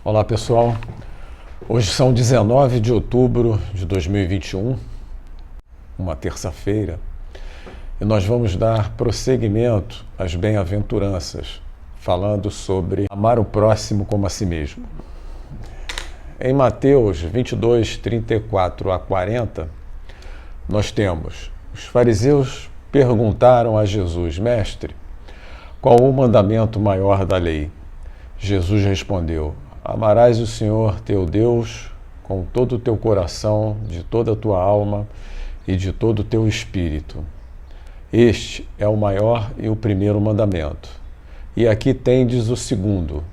Olá pessoal, hoje são 19 de outubro de 2021, uma terça-feira, e nós vamos dar prosseguimento às bem-aventuranças, falando sobre amar o próximo como a si mesmo. Em Mateus 22, 34 a 40, nós temos: os fariseus perguntaram a Jesus: Mestre, qual o mandamento maior da lei? Jesus respondeu: amarás o Senhor teu Deus com todo o teu coração, de toda a tua alma e de todo o teu espírito. Este é o maior e o primeiro mandamento. E aqui tendes o segundo,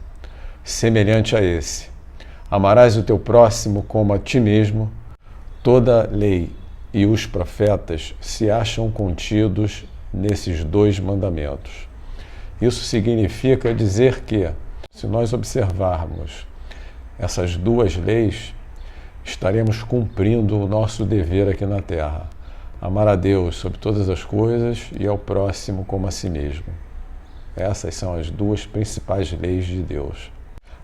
semelhante a esse: amarás o teu próximo como a ti mesmo. Toda a lei e os profetas se acham contidos nesses dois mandamentos. Isso significa dizer que, se nós observarmos essas duas leis, estaremos cumprindo o nosso dever aqui na Terra: amar a Deus sobre todas as coisas e ao próximo como a si mesmo. Essas são as duas principais leis de Deus.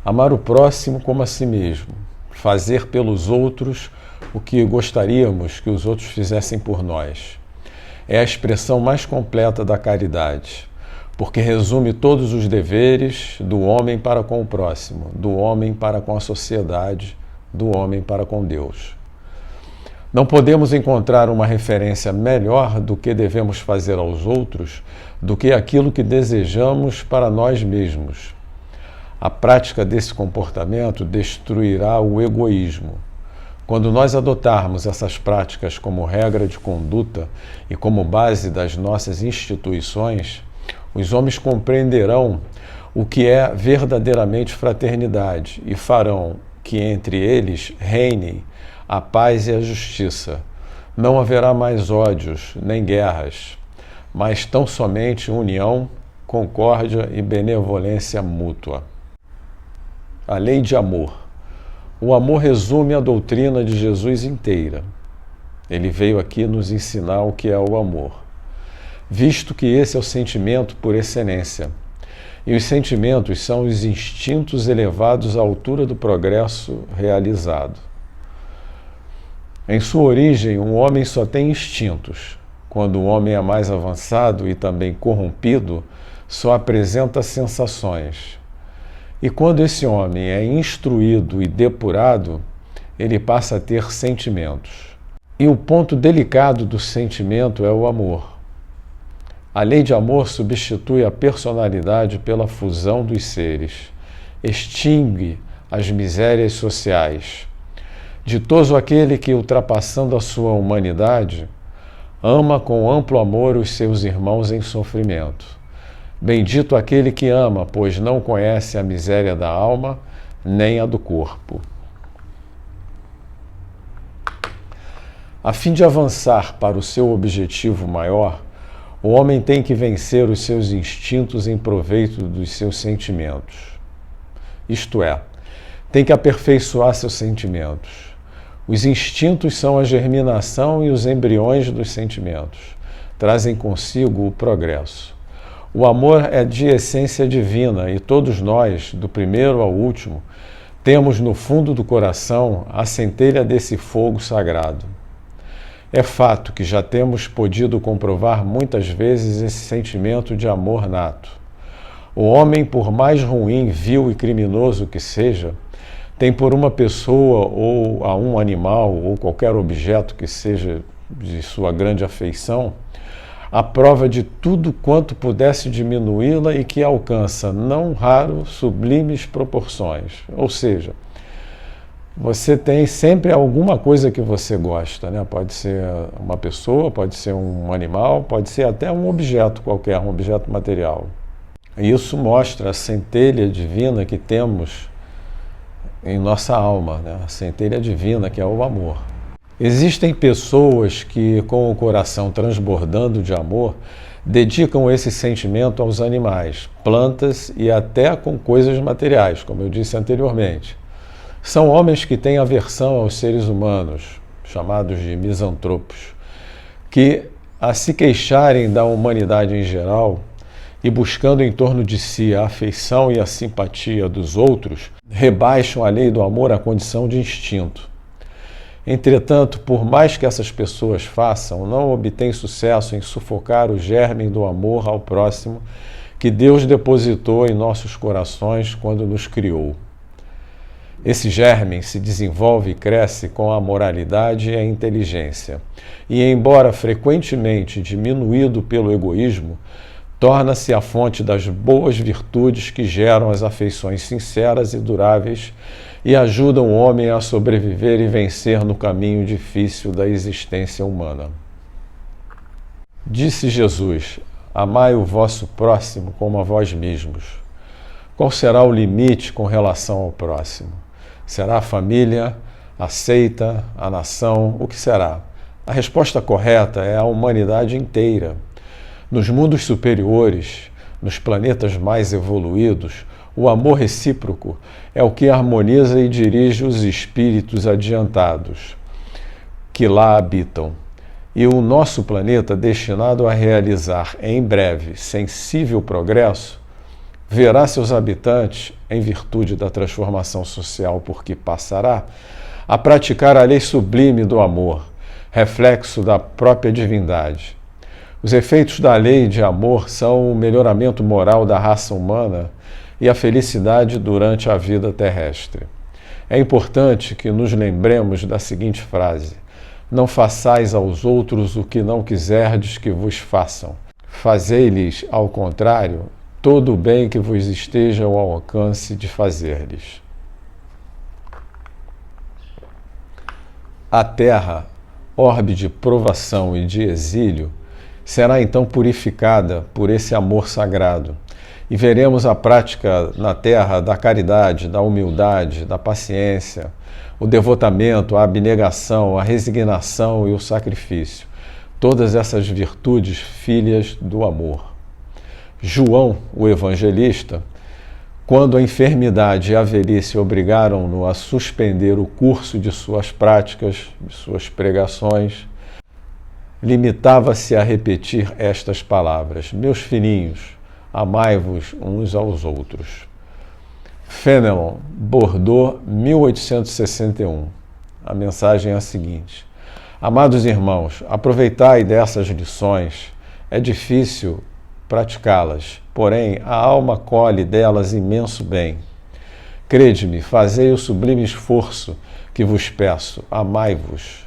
Amar o próximo como a si mesmo, fazer pelos outros o que gostaríamos que os outros fizessem por nós, é a expressão mais completa da caridade, porque resume todos os deveres do homem para com o próximo, do homem para com a sociedade, do homem para com Deus. Não podemos encontrar uma referência melhor do que devemos fazer aos outros do que aquilo que desejamos para nós mesmos. A prática desse comportamento destruirá o egoísmo. Quando nós adotarmos essas práticas como regra de conduta e como base das nossas instituições, os homens compreenderão o que é verdadeiramente fraternidade e farão que entre eles reinem a paz e a justiça. Não haverá mais ódios nem guerras, mas tão somente união, concórdia e benevolência mútua. A lei de amor. O amor resume a doutrina de Jesus inteira. Ele veio aqui nos ensinar o que é o amor, visto que esse é o sentimento por excelência. E os sentimentos são os instintos elevados à altura do progresso realizado. Em sua origem, um homem só tem instintos. Quando o homem é mais avançado e também corrompido, só apresenta sensações. E quando esse homem é instruído e depurado, ele passa a ter sentimentos. E o ponto delicado do sentimento é o amor. A lei de amor substitui a personalidade pela fusão dos seres, extingue as misérias sociais. Ditoso aquele que, ultrapassando a sua humanidade, ama com amplo amor os seus irmãos em sofrimento. Bendito aquele que ama, pois não conhece a miséria da alma, nem a do corpo. A fim de avançar para o seu objetivo maior, o homem tem que vencer os seus instintos em proveito dos seus sentimentos. Isto é, tem que aperfeiçoar seus sentimentos. Os instintos são a germinação e os embriões dos sentimentos. Trazem consigo o progresso. O amor é de essência divina e todos nós, do primeiro ao último, temos no fundo do coração a centelha desse fogo sagrado. É fato que já temos podido comprovar muitas vezes esse sentimento de amor nato. O homem, por mais ruim, vil e criminoso que seja, tem por uma pessoa ou a um animal ou qualquer objeto que seja de sua grande afeição, a prova de tudo quanto pudesse diminuí-la e que alcança, não raro, sublimes proporções. Ou seja, você tem sempre alguma coisa que você gosta, né? Pode ser uma pessoa, pode ser um animal, pode ser até um objeto qualquer, um objeto material. E isso mostra a centelha divina que temos em nossa alma, né? A centelha divina que é o amor. Existem pessoas que, com o coração transbordando de amor, dedicam esse sentimento aos animais, plantas e até com coisas materiais, como eu disse anteriormente. São homens que têm aversão aos seres humanos, chamados de misantropos, que, a se queixarem da humanidade em geral e buscando em torno de si a afeição e a simpatia dos outros, rebaixam a lei do amor à condição de instinto. Entretanto, por mais que essas pessoas façam, não obtêm sucesso em sufocar o germe do amor ao próximo que Deus depositou em nossos corações quando nos criou. Esse germe se desenvolve e cresce com a moralidade e a inteligência, e, embora frequentemente diminuído pelo egoísmo, torna-se a fonte das boas virtudes que geram as afeições sinceras e duráveis e ajudam o homem a sobreviver e vencer no caminho difícil da existência humana. Disse Jesus: amai o vosso próximo como a vós mesmos. Qual será o limite com relação ao próximo? Será a família, a seita, a nação? O que será? A resposta correta é a humanidade inteira. Nos mundos superiores, nos planetas mais evoluídos, o amor recíproco é o que harmoniza e dirige os espíritos adiantados que lá habitam. E o nosso planeta, destinado a realizar em breve sensível progresso, verá seus habitantes, em virtude da transformação social por que passará, a praticar a lei sublime do amor, reflexo da própria divindade. Os efeitos da lei de amor são o melhoramento moral da raça humana e a felicidade durante a vida terrestre. É importante que nos lembremos da seguinte frase: não façais aos outros o que não quiserdes que vos façam. Fazei-lhes, ao contrário, todo o bem que vos esteja ao alcance de fazer-lhes. A terra, orbe de provação e de exílio, será então purificada por esse amor sagrado, e veremos a prática na terra da caridade, da humildade, da paciência, o devotamento, a abnegação, a resignação e o sacrifício, todas essas virtudes filhas do amor. João, o evangelista, quando a enfermidade e a velhice obrigaram-no a suspender o curso de suas práticas, de suas pregações, limitava-se a repetir estas palavras: meus filhinhos, amai-vos uns aos outros. Fénelon, Bordeaux, 1861. A mensagem é a seguinte: amados irmãos, aproveitai dessas lições. É difícil praticá-las, porém a alma colhe delas imenso bem. Crede-me, fazei o sublime esforço que vos peço, amai-vos.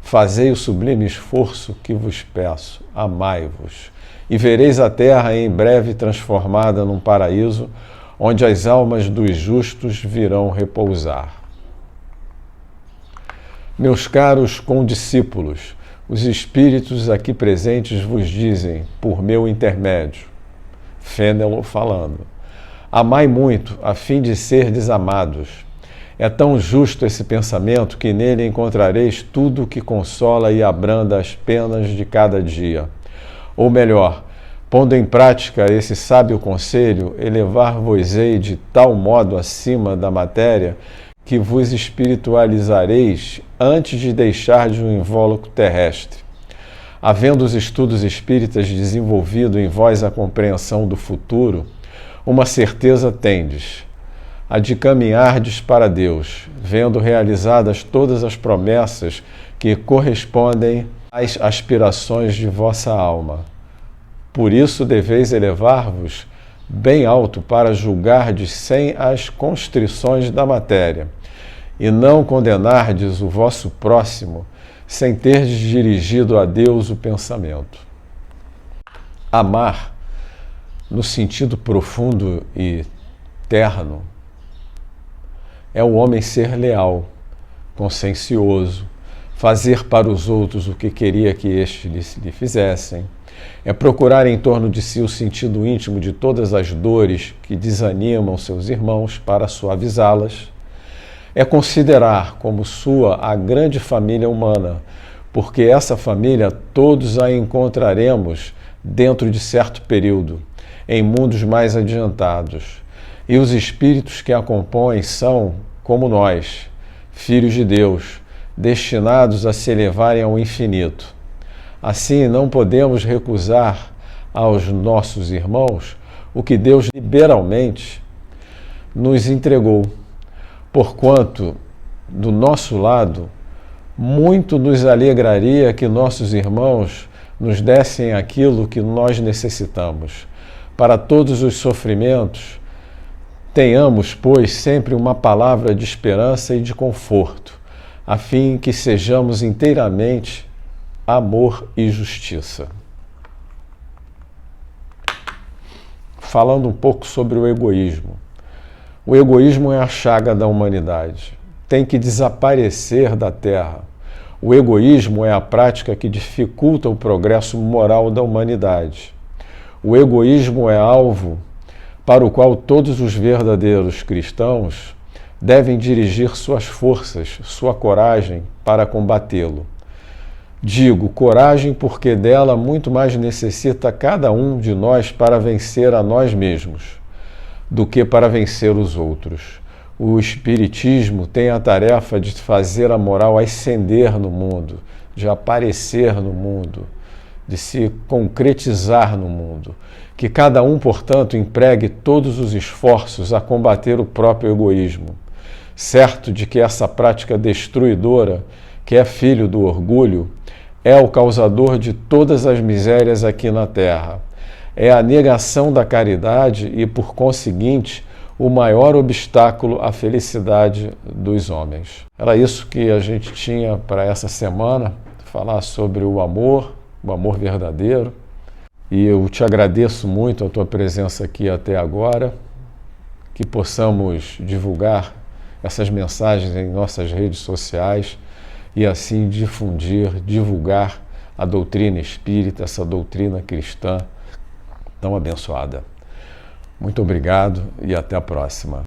Fazei o sublime esforço que vos peço, amai-vos, e vereis a terra em breve transformada num paraíso, onde as almas dos justos virão repousar. Meus caros condiscípulos, os espíritos aqui presentes vos dizem, por meu intermédio, Fénelon falando, amai muito, a fim de serdes amados. É tão justo esse pensamento que nele encontrareis tudo o que consola e abranda as penas de cada dia. Ou melhor, pondo em prática esse sábio conselho, elevar-vos-ei de tal modo acima da matéria que vos espiritualizareis antes de deixardes o invólucro terrestre. Havendo os estudos espíritas desenvolvido em vós a compreensão do futuro, uma certeza tendes: a de caminhardes para Deus, vendo realizadas todas as promessas que correspondem às aspirações de vossa alma. Por isso deveis elevar-vos bem alto para julgardes sem as constrições da matéria, e não condenardes o vosso próximo sem terdes dirigido a Deus o pensamento. Amar, no sentido profundo e terno, é o homem ser leal, consciencioso, fazer para os outros o que queria que estes lhe fizessem. É procurar em torno de si o sentido íntimo de todas as dores que desanimam seus irmãos para suavizá-las. É considerar como sua a grande família humana, porque essa família todos a encontraremos dentro de certo período, em mundos mais adiantados. E os espíritos que a compõem são, como nós, filhos de Deus, destinados a se elevarem ao infinito. Assim, não podemos recusar aos nossos irmãos o que Deus liberalmente nos entregou, porquanto, do nosso lado, muito nos alegraria que nossos irmãos nos dessem aquilo que nós necessitamos. Para todos os sofrimentos, tenhamos, pois, sempre uma palavra de esperança e de conforto, a fim que sejamos inteiramente amor e justiça. Falando um pouco sobre o egoísmo. O egoísmo é a chaga da humanidade. Tem que desaparecer da Terra. O egoísmo é a prática que dificulta o progresso moral da humanidade. O egoísmo é alvo para o qual todos os verdadeiros cristãos devem dirigir suas forças, sua coragem para combatê-lo. Digo coragem porque dela muito mais necessita cada um de nós para vencer a nós mesmos do que para vencer os outros. O Espiritismo tem a tarefa de fazer a moral ascender no mundo, de aparecer no mundo, de se concretizar no mundo. Que cada um, portanto, empregue todos os esforços a combater o próprio egoísmo, certo de que essa prática destruidora, que é filho do orgulho, é o causador de todas as misérias aqui na Terra. É a negação da caridade e, por conseguinte, o maior obstáculo à felicidade dos homens. Era isso que a gente tinha para essa semana, falar sobre o amor verdadeiro. E eu te agradeço muito a tua presença aqui até agora, que possamos divulgar essas mensagens em nossas redes sociais e assim divulgar a doutrina espírita, essa doutrina cristã tão abençoada. Muito obrigado e até a próxima.